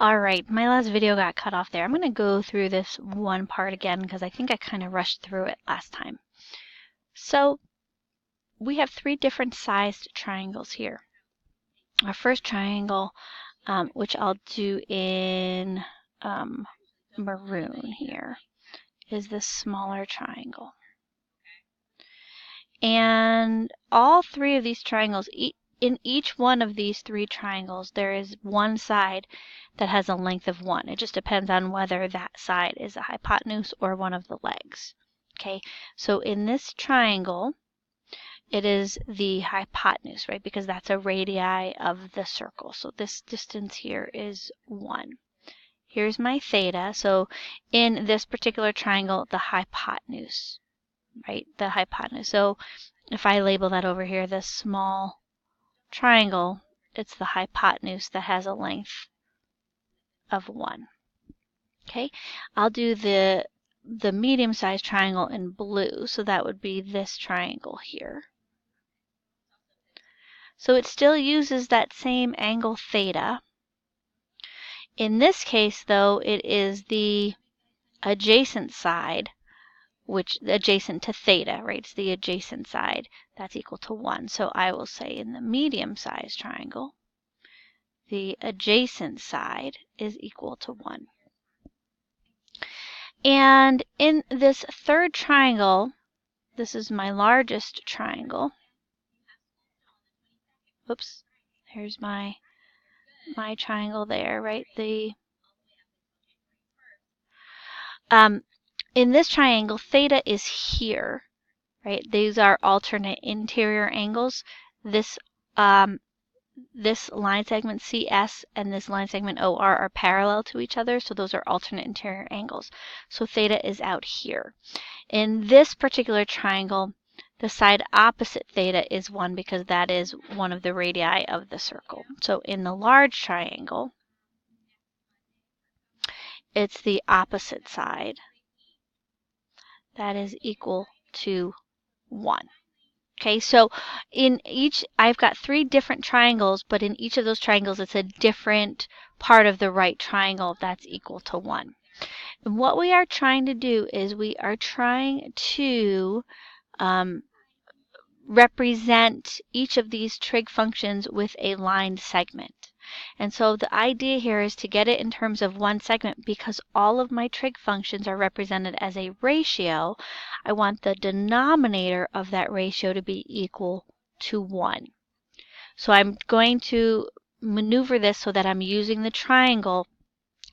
Alright, my last video got cut off there. I'm going to go through this one part again because I think I kind of rushed through it last time. So we have three different sized triangles here. Our first triangle, which I'll do in maroon here, is this smaller triangle. And all three of these triangles, in each one of these three triangles, there is one side that has a length of 1. It just depends on whether that side is a hypotenuse or one of the legs. Okay, so in this triangle, it is the hypotenuse, right? Because that's a radii of the circle. So this distance here is 1. Here's my theta. So in this particular triangle, the hypotenuse, right? The hypotenuse. So if I label that over here, this small triangle, it's the hypotenuse that has a length of 1. Okay, I'll do the medium-sized triangle in blue, so that would be this triangle here. So it still uses that same angle theta. In this case, though, it is the adjacent side, which adjacent to theta, right? It's the adjacent side that's equal to 1. So I will say in the medium-sized triangle, the adjacent side is equal to 1. And in this third triangle, this is my largest triangle. Oops, here's my triangle there, right? In this triangle, theta is here, right? These are alternate interior angles. This this line segment CS and this line segment OR are parallel to each other, so those are alternate interior angles. So theta is out here. In this particular triangle, the side opposite theta is 1 because that is one of the radii of the circle. So in the large triangle, it's the opposite side that is equal to 1. Okay, so in each, I've got 3 different triangles, but in each of those triangles, it's a different part of the right triangle that's equal to 1. And what we are trying to do is we are trying to represent each of these trig functions with a lined segment. And so the idea here is to get it in terms of one segment because all of my trig functions are represented as a ratio. I want the denominator of that ratio to be equal to 1. So I'm going to maneuver this so that I'm using the triangle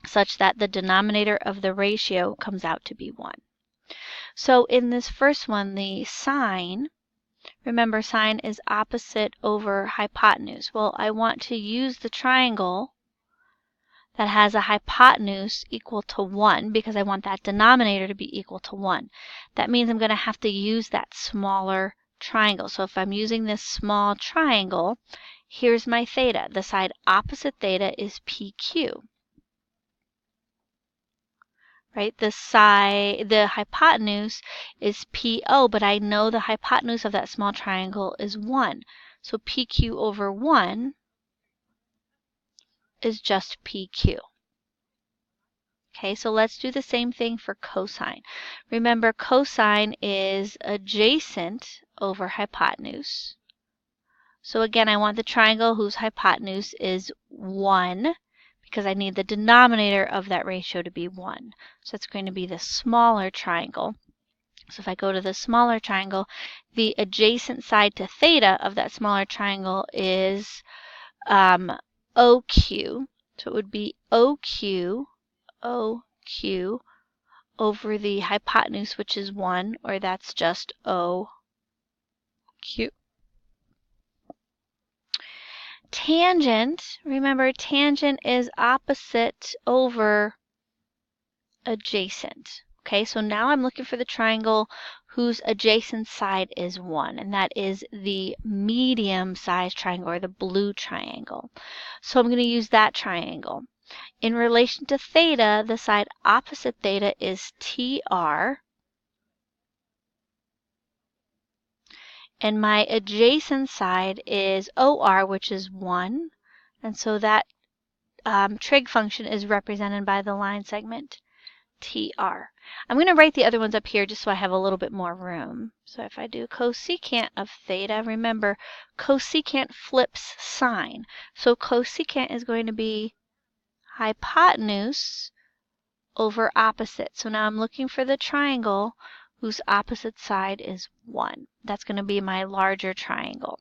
such that the denominator of the ratio comes out to be 1. So in this first one, the sine, remember, sine is opposite over hypotenuse. Well, I want to use the triangle that has a hypotenuse equal to 1 because I want that denominator to be equal to 1. That means I'm going to have to use that smaller triangle. So if I'm using this small triangle, here's my theta. The side opposite theta is PQ. Right? The hypotenuse is PO, but I know the hypotenuse of that small triangle is 1. So PQ over 1 is just PQ. Okay, so let's do the same thing for cosine. Remember, cosine is adjacent over hypotenuse. So again, I want the triangle whose hypotenuse is 1. Because I need the denominator of that ratio to be 1. So it's going to be the smaller triangle. So if I go to the smaller triangle, the adjacent side to theta of that smaller triangle is OQ. So it would be OQ over the hypotenuse, which is 1, or that's just OQ. Tangent, remember, tangent is opposite over adjacent. Okay, so now I'm looking for the triangle whose adjacent side is 1, and that is the medium-sized triangle, or the blue triangle. So I'm going to use that triangle. In relation to theta, the side opposite theta is TR, and my adjacent side is OR, which is 1, and so that trig function is represented by the line segment TR. I'm going to write the other ones up here just so I have a little bit more room. So if I do cosecant of theta, remember cosecant flips sine. So cosecant is going to be hypotenuse over opposite. So now I'm looking for the triangle whose opposite side is 1. That's going to be my larger triangle.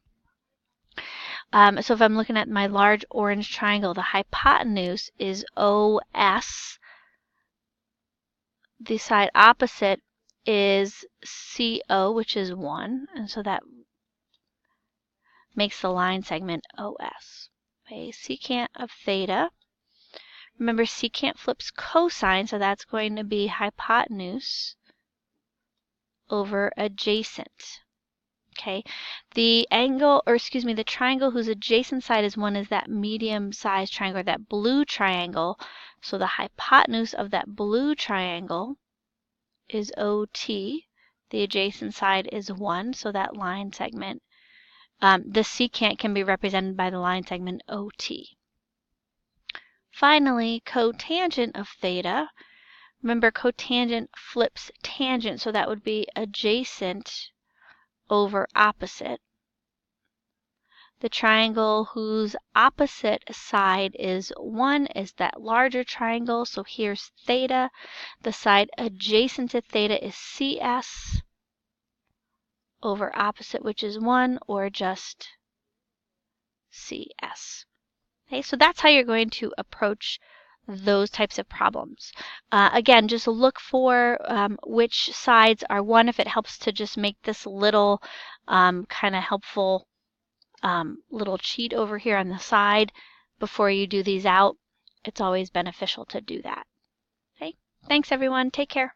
So if I'm looking at my large orange triangle, the hypotenuse is OS. The side opposite is CO, which is 1. And so that makes the line segment OS. Okay, secant of theta. Remember, secant flips cosine, so that's going to be hypotenuse over adjacent. Okay, the triangle whose adjacent side is 1 is that medium-sized triangle, that blue triangle. So the hypotenuse of that blue triangle is OT. The adjacent side is 1, so that line segment, the secant can be represented by the line segment OT. Finally, cotangent of theta. Remember, cotangent flips tangent, so that would be adjacent over opposite. The triangle whose opposite side is 1 is that larger triangle, so here's theta. The side adjacent to theta is CS over opposite, which is 1, or just CS. Okay, so that's how you're going to approach those types of problems. Again, just look for which sides are 1 if it helps to just make this little kind of helpful little cheat over here on the side before you do these out. It's always beneficial to do that. Okay, thanks everyone. Take care.